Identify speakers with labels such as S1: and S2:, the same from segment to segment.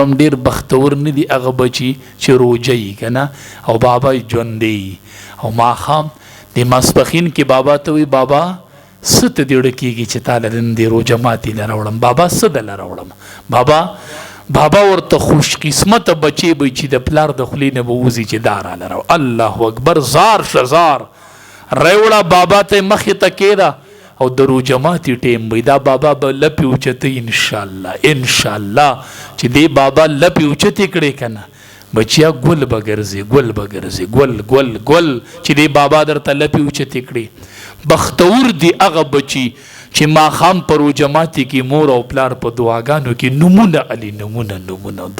S1: هم ډیر بختور نه دي هغه بچي چې روژه یي که نه او بابا یې ژوندی او ماښام د ماسپښین کې بابا ته وایي بابا څه ته دې اړه کېږي چې تا له نن دې روژه ماتې له راوړم بابا څه دله راوړم بابا ورته خوش قسمته بچی به چې د پلار د خولې نه به وځي چې دا راله راوړه الله اکبر زار شه زار راوړه بابا ته مخې ته کېده او د روژه ماتې ټیم وي دا بابا به لپې اوچتې انشاءالله چې دې بابا لپې اوچتې کړې که نه بچیا ګل به ګرځي ګل چې دې بابا درته لپې اوچتې کړې بختور دي هغه بچي چې ماښام په روژه ماتې کې مور او پلار په دعاګانو کې نومونه علي نومونه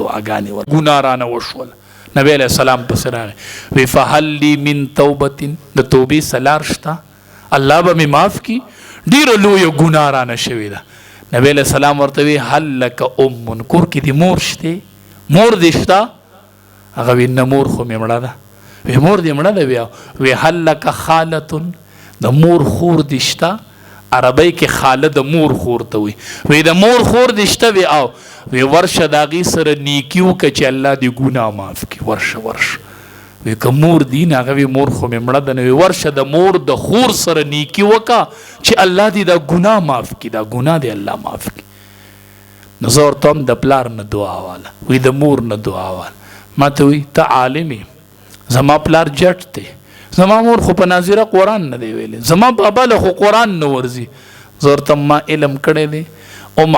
S1: دعاګانې ګناه رانه وشول نبی علیه السلام پسې راغی وی فهل لی من توبة د توبې سلار شته الله به مې معاف کي ډیره لویه ګناه رانه شوې ده نبی علیه السلام ورته وی هل لک ام کور کې دې مور شته مور دې شته هغه وی نه مور خو مې مړه ده وی مور دې مړه ده وی هل لک خالة د مور خور دې شته عربی کې خاله د مور خور ته وی د مور خور دې شته وی ورشه د هغې سره نیکي وکړه چې الله دې ګناه معاف کړي ورشه وی که مور دی نه هغه وی مور خو مې مړه ده نه وی ورشه د مور د خور سره نیکي وکړه چې الله دې دا ګناه معاف کړي دا ګناه دې الله معاف کړي نو زه ورته هم د پلار نه دعا واله وی د مور نه دعا واله ما ته وی ته عالم یې زما پلار جټ دی زما مور خو په ناظره قرآن نه دی ویلی زما بابا له خو قرآن نه ورځي زه ورته ما علم کړی دی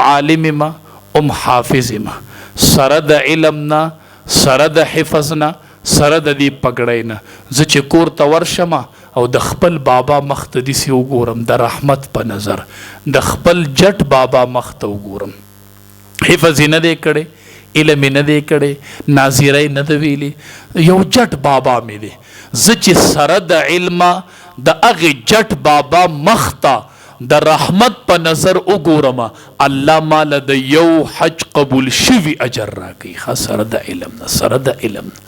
S1: عالم ما حافظ ما سره د علم نه سره د حفظ نه سره د دې پګړۍ نه زه چې کور ته ورشم او د خپل بابا مخ ته داسې وګورم د رحمت په نظر د خپل جټ بابا مخ ته وګورم حفظ یې نه دی کړی علم یې نه دی کړی ناظره یې نه ده ویلي یو جټ بابا مې دی زه چې سره د علمه د هغې جټ بابا مخ ته د رحمت په نظر وګورم الله ماله د یو حج قبول شوي اجر راکوي سره د علم نه سره د علم نه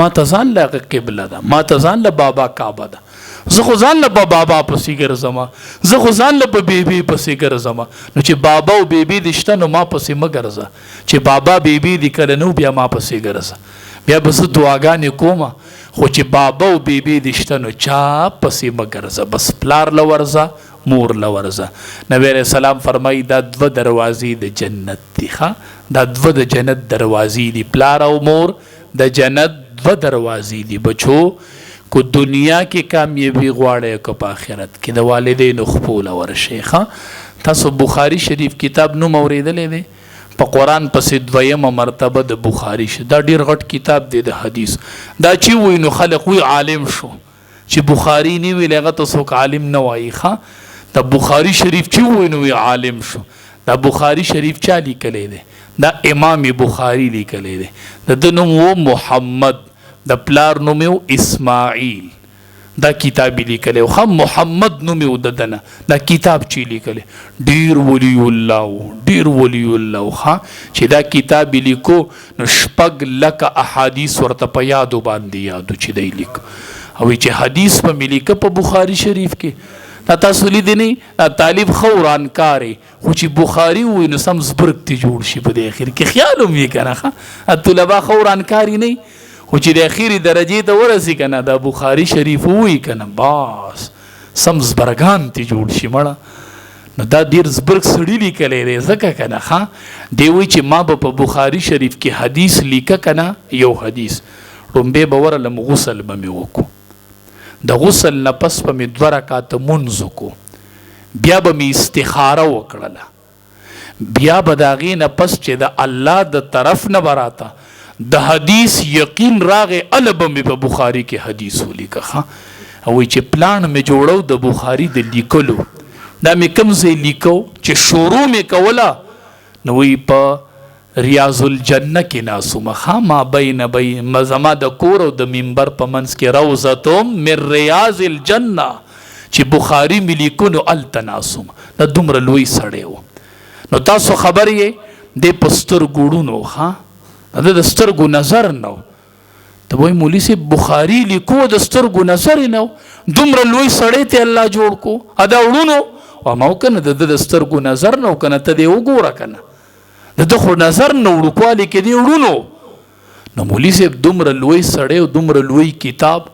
S1: ما ته ځان له هغه قبله ده ما ته ځان له بابا کعبه ده زه خو ځان له په بابا پسې ګرځم زه خو ځان له په بیبي پسې ګرځم نو چې بابا او بیبي دې شته نو ما پسې مه ګرځه چې بابا بیبي دې کله نو بیا ما پسې ګرځه بیا به زه دعاګانې کوم خو چې بابا او بیبي دې شته نو چا پسې مه ګرځه بس پلار له ورځه مور له ورځه نبی علیه السلام فرمایي دا دوه دروازې د جنت دي دا دوه د جنت دروازې دي پلار او مور د جنت دوه دروازې دي بچو کو دنیا کې کامیابی غواړئ که په آخرت کې د والدینو خپو له ورشئ تاسو بخاري شریف کتاب نوم اورېدلی دی په قرآن پسې دویمه مرتبه د بخاري دا ډېر غټ کتاب دی د حدیث دا چې وایي نو خلق وی عالم شو چې بخاري نه ویلی هغه ته څوک عالم نه وایي دا بخاري شریف چې وایي نو عالم شو دا بخاري شریف چا لیکلی دی دا امام بخاري لیکلی دی د ده نوم و محمد د پلار نوم یو اسماعیل دا کتاب لیکلی و محمد نوم یو د ده نه دا کتاب چې لیکلی ډېر ولی الله چې دا کتاب لیکو نو 6 لکه احادیث ورته په یادو باندې یادو چې دی لیکو او چې حدیث په مې لیکه په بخاري شریف کې دا تاسو لیدی نه طالب خو ورانکارې خو چې بخاري ووایي نو سم زبرګ تی جوړ شي په دې اخر کې خیال هم وي که نه طلبا خو ورانکاري نه خو چې د اخري درجې ته ورسي که نه دا بخاري شریف ووایي که نه بس سم زبرګان تی جوړ شي مړه نو دا ډېر زبرګ سړي لیکلی دی ځکه که نه دی وایي چې ما به په بخاري شریف کې حدیث لیکه که نه یو حدیث ړومبی به ورلم غسل به مې وکړو د غسل نه پس به مې 2 رکعاته مونځ وکړو بیا به مې استخاره وکړله بیا به د هغې نه پس چې د الله د طرف نه به راته د حدیث یقین راغی هله به مې په بخاري کې حدیث ولیکه او وایي چې پلان مې جوړو د بخاري د لیکلو دا مې کوم ځای لیکو چې شروع مې کوله نو وایي په ریاض الجنه کې ناسومه ما بین زما د کور او د منبر په منځ کې روضتم من ریاض الجنه چې بخاري مې لیکو نو هلته ناسومه دا دومره لوی سړی و نو تاسو خبر یې دی په سترګو ړوند و د سترګو نظر نه و ته وایي مولي صاحب بخاري لیکو د سترګو نظر یې نه و دومره لوی سړی ته الله جوړ کو دا وړونو ما و که نه د سترګو نظر نه و که نه ته دې وګوره که نه د خو نظر نه وړوکوالي کې دی وړونو. نو مولوي صاحب دومره لوی سړی او دومره لوی کتاب،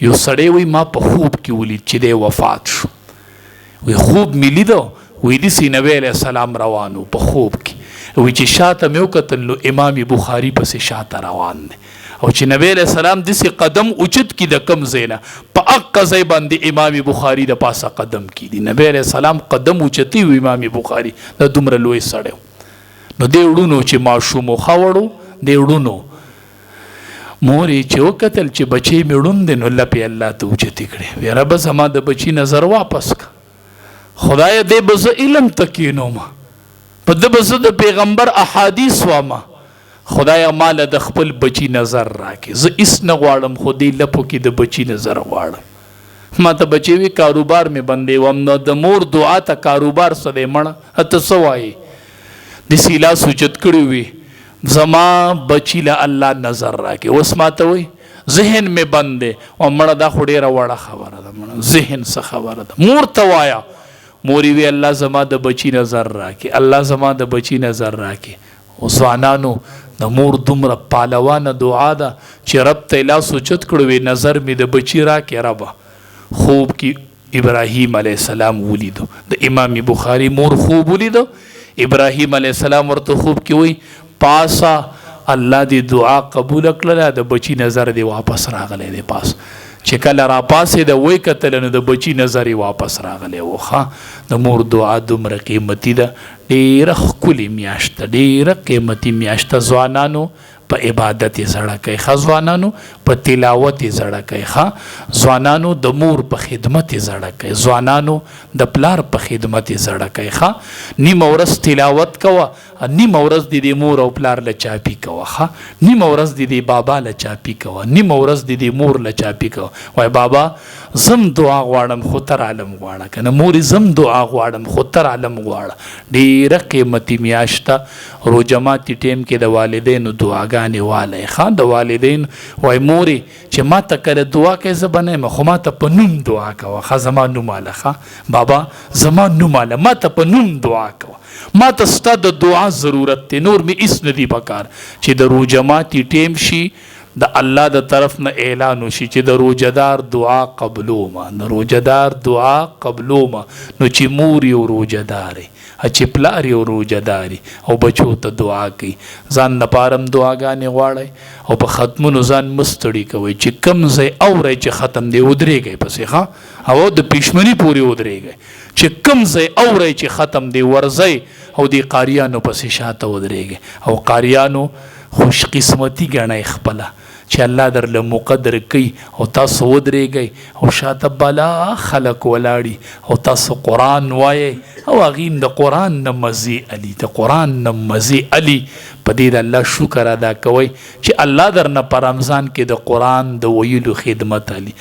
S1: یو سړی وایي ما په خوب کې ولید چې دی وفات شو. وی خوب مې لیدو، وی داسې نبی علیه السلام روان و په خوب کې، وی چې شاته مې وکتل نو امام بخاري پسې شاته روان دی، او چې نبی علیه السلام داسې قدم اوچت کړي د کم ځای نه، په هغه ځای باندې امام بخاري د پاسه قدم کړي. نبی علیه السلام قدم اوچتي و امام بخاري، د دومره لوی سړی و. نو دی وړونو چې ماشوم و ښه وړو، دی وړونو مور یې چې وکتل چې بچی مې ړوند دی، نو لپې الله ته اوچتې کړې، وی ربه زما د بچي نظر واپس که، خدایه دی به زه علم ته کښېنوم، په ده به زه د پیغمبر احادیث واما، خدایه ماله د خپل بچي نظر راکې، زه هېڅ نه غواړم خو دې لپو کې د بچي نظر غواړم. ما ته بچی وي کاروبار مې بندې وم، نو د مور دعا ته کاروبار څه دی مړه، ته څه وایې؟ داسې لاس اوچت کړی وي زما بچی له الله نظر راکې. اوس ما ته وایي ذهن مې بند دی، او مړه دا خو ډېره وړه خبره ده، مړه ذهن څه خبره ده، مور ته وایه. مور وی الله زما د بچی نظر راکې، الله زما د بچی نظر راکې. او ځوانانو د مور دومره پالوانه دعا ده چې رب ته لاس اوچت کړو، وی نظر مې د بچی راکې ربه. خوب کې ابراهیم علیه السلام ولیدو، د امام بخاري مور خوب ولیدو، ابراهیم علیه السلام ورته خوب کې وی پاسا الله دی دعا قبول کړله، د بچی نظر دی واپس راغلی دی پاس. چې کله را پاسې د وی کتل نو د بچی نظر واپس راغلی و. ښه د مور دعا دومره قیمتي ده، ډېره ښکلې میاشت ده، ډېره قیمتي میاشت ده. ځوانانو په عبادت یې زړه کوي، ښه ځوانانو په تلاوت یې زړه کوي، ښه ځوانانو د مور په خدمت یې زړه کوي، ځوانانو د پلار په خدمت یې زړه کوي. ښه نیمه ورځ تلاوت کوه، نیمه ورځ د دې مور او پلار له چاپي کوه، ښه نیمه ورځ د دې بابا له چاپي کوه، نیمه ورځ د دې مور له چاپي کوه. وای بابا زم دعا غواړم خو تر عالم غواړه، که نه مورې زم دعا غواړم خو تر عالم غواړه. ډېره قیمتي میاشت ده. روژه ماتي ټیم کې د والدینو دعاګانې والی، ښه د والدین وای مورې چې ما ته کله دعا کوې زه به نه یم، خو ما ته په نوم دعا کوه، ښه زما نوم اله، ښه بابا زما نوم اله، ما ته په نوم دعا کوه، ما ته ستا د دعا ضرورت دی، نور مې هېڅ نه دي پکار. چې د روژه ماتي ټیم شي د الله د طرف نه اعلان وشي چې د روژهدار دعا قبلومه، د روژهدار دعا قبلومه، نو چې مور یو روژهدارې، چې پلار یو روژهداري او بچو ته دعا کوي. ځان لپاره هم دعاګانې غواړئ او په ختمونو ځان مستړي کوئ، چې کم ځای اورئ چې ختم دی ودرېږئ پسې، ښه او د پېشمني پورې ودرېږئ، چې کم ځای اورئ چې ختم دی ورځئ او د قاریانو پسې شاته ودرېږئ. او قاریانو خوش قسمتي ګڼئ خپله چې الله درله مقدر کوي او تاسو ودرېږئ او شاته بلا خلک ولاړي او تاسو قرآن وایئ او هغې د قرآن نه مزې علي، د قرآن نه مزې علي. په دې د الله شکر ادا کوئ چې الله درنه په رمضان کې د قرآن د ویلو خدمت علي.